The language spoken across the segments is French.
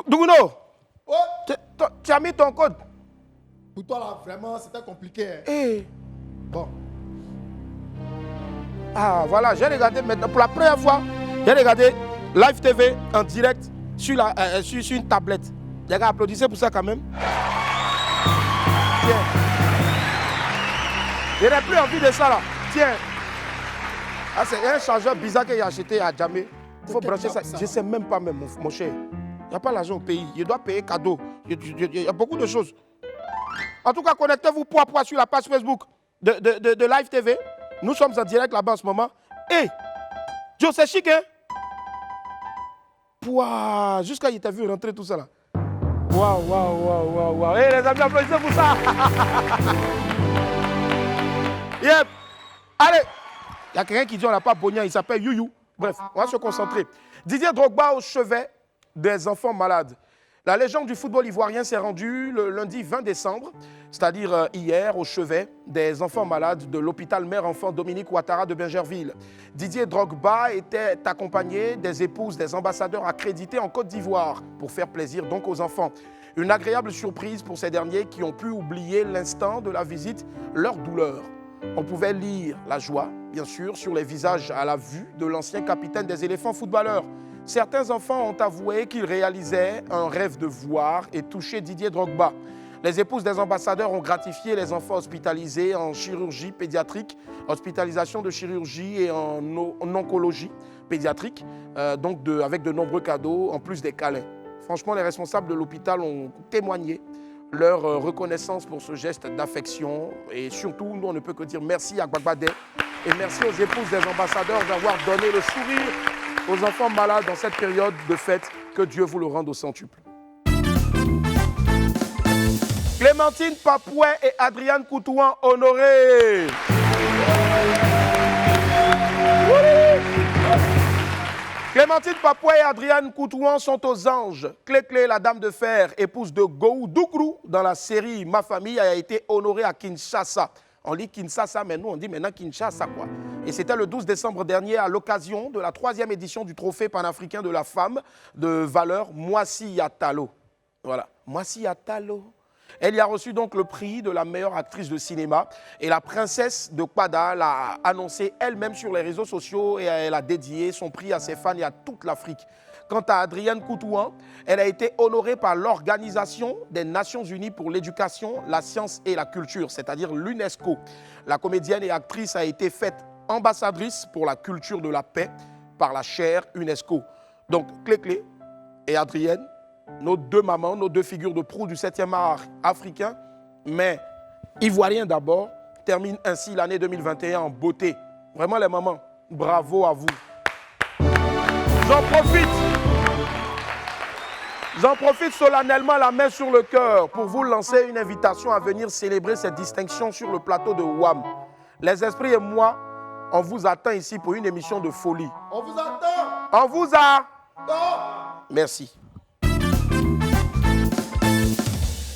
Douguno, Ouais. tu as mis ton code. Pour toi, là, vraiment, c'était compliqué. Hein. Eh. Bon. Ah, voilà, j'ai regardé maintenant. Pour la première fois, j'ai regardé Live TV en direct sur une tablette. Les gars, applaudissez pour ça quand même. Tiens. Je n'ai plus envie de ça là. Tiens. Ah, c'est un chargeur bizarre que j'ai acheté à Djamé. Il faut brancher ça. Je ne sais même pas même, mon cher. Il n'y a pas l'argent au pays. Je dois payer cadeau. Il y a beaucoup de choses. En tout cas, connectez-vous poids sur la page Facebook de Live TV. Nous sommes en direct là-bas en ce moment. Et Joe, c'est chic, hein? Pouah, jusqu'à il t'a vu rentrer tout ça là. Waouh. Hey, les amis, applaudissez pour ça. Yep. Allez. Il y a quelqu'un qui dit on n'a pas Bognan, il s'appelle Youyou. Bref, on va se concentrer. Didier Drogba au chevet des enfants malades. La légende du football ivoirien s'est rendue le lundi 20 décembre, c'est-à-dire hier, au chevet des enfants malades de l'hôpital mère-enfant Dominique Ouattara de Bingerville. Didier Drogba était accompagné des épouses des ambassadeurs accrédités en Côte d'Ivoire pour faire plaisir donc aux enfants. Une agréable surprise pour ces derniers qui ont pu oublier l'instant de la visite, leur douleur. On pouvait lire la joie, bien sûr, sur les visages à la vue de l'ancien capitaine des éléphants footballeurs. Certains enfants ont avoué qu'ils réalisaient un rêve de voir et toucher Didier Drogba. Les épouses des ambassadeurs ont gratifié les enfants hospitalisés en chirurgie pédiatrique, hospitalisation de chirurgie et en oncologie pédiatrique, avec de nombreux cadeaux, en plus des câlins. Franchement, les responsables de l'hôpital ont témoigné leur reconnaissance pour ce geste d'affection. Et surtout, nous, on ne peut que dire merci à Gbagbadé et merci aux épouses des ambassadeurs d'avoir donné le sourire aux enfants malades dans cette période de fête. Que Dieu vous le rende au centuple. Clémentine Papouet et Adriane Coutouan honorés. Clémentine Papouet et Adriane Coutouan sont aux anges. Clé, la dame de fer, épouse de Gou Doukrou, dans la série Ma famille, a été honorée à Kinshasa. On lit Kinshasa, mais nous, on dit maintenant Kinshasa, quoi. Et c'était le 12 décembre dernier, à l'occasion de la 3e édition du Trophée panafricain de la femme de valeur Moissi Yatalo. Voilà, Moissi Yatalo. Elle y a reçu donc le prix de la meilleure actrice de cinéma. Et la princesse de Kwada l'a annoncé elle-même sur les réseaux sociaux et elle a dédié son prix à ses fans et à toute l'Afrique. Quant à Adriane Coutouan, elle a été honorée par l'Organisation des Nations Unies pour l'éducation, la science et la culture, c'est-à-dire l'UNESCO. La comédienne et actrice a été faite ambassadrice pour la culture de la paix par la chaire UNESCO. Donc, Clé et Adrienne, nos deux mamans, nos deux figures de proue du 7e art africain, mais ivoiriens d'abord, terminent ainsi l'année 2021 en beauté. Vraiment les mamans, bravo à vous. J'en profite solennellement la main sur le cœur pour vous lancer une invitation à venir célébrer cette distinction sur le plateau de WAM. Les esprits et moi, on vous attend ici pour une émission de folie. On vous attend. On vous a. Non. Merci.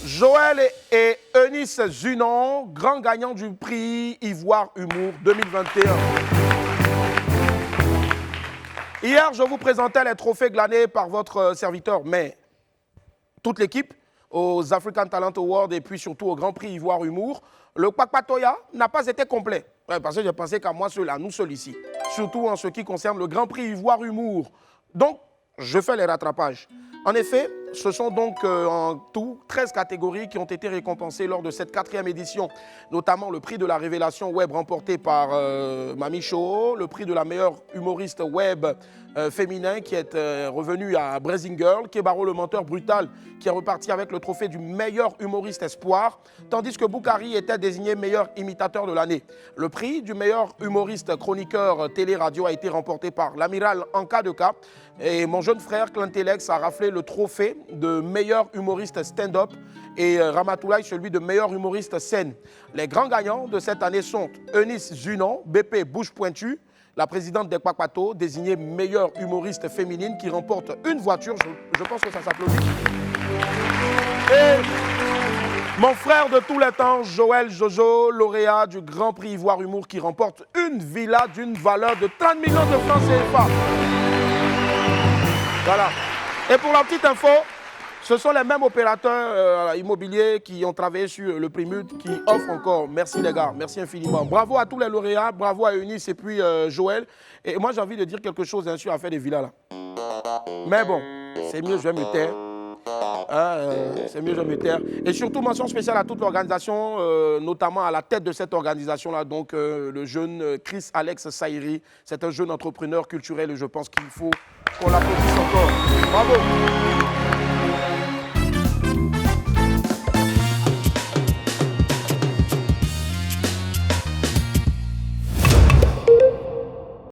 Joël et Eunice Zunon, grands gagnants du prix Ivoire Humour 2021. Hier, je vous présentais les trophées glanés par votre serviteur, mais toute l'équipe aux African Talent Awards et puis surtout au Grand Prix Ivoire Humour, le Kwakpatoya n'a pas été complet. Ouais, parce que j'ai pensé qu'à moi, nous seuls ici. Surtout en ce qui concerne le Grand Prix Ivoire Humour. Donc, je fais les rattrapages. En effet, ce sont donc en tout 13 catégories qui ont été récompensées lors de cette 4e édition, notamment le prix de la révélation web remporté par Mami Show, le prix de la meilleure humoriste web féminin qui est revenu à Brazing Girl, Kebaro le menteur brutal qui est reparti avec le trophée du meilleur humoriste espoir, tandis que Boukari était désigné meilleur imitateur de l'année. Le prix du meilleur humoriste chroniqueur télé-radio a été remporté par l'amiral Anka Deka et mon jeune frère Clantélex a raflé le trophée de meilleur humoriste stand-up et Ramatoulaye celui de meilleur humoriste scène. Les grands gagnants de cette année sont Eunice Zunon, BP Bouche Pointue, la présidente des Kwakwato, désignée meilleure humoriste féminine qui remporte une voiture, je pense que ça s'applaudit. Et mon frère de tous les temps, Joël Jojo, lauréat du Grand Prix Ivoire Humour qui remporte une villa d'une valeur de 30 millions de francs CFA. Voilà. Et pour la petite info, Ce sont les mêmes opérateurs immobiliers qui ont travaillé sur le Primut qui offrent encore. Merci les gars, merci infiniment. Bravo à tous les lauréats, bravo à Eunice et puis Joël. Et moi j'ai envie de dire quelque chose sur l'affaire des villas là. Mais bon, c'est mieux, je vais me taire. C'est mieux, je vais me taire. Et surtout, mention spéciale à toute l'organisation, notamment à la tête de cette organisation-là, donc le jeune Chris Alex Saïri. C'est un jeune entrepreneur culturel et je pense qu'il faut qu'on l'applaudisse encore.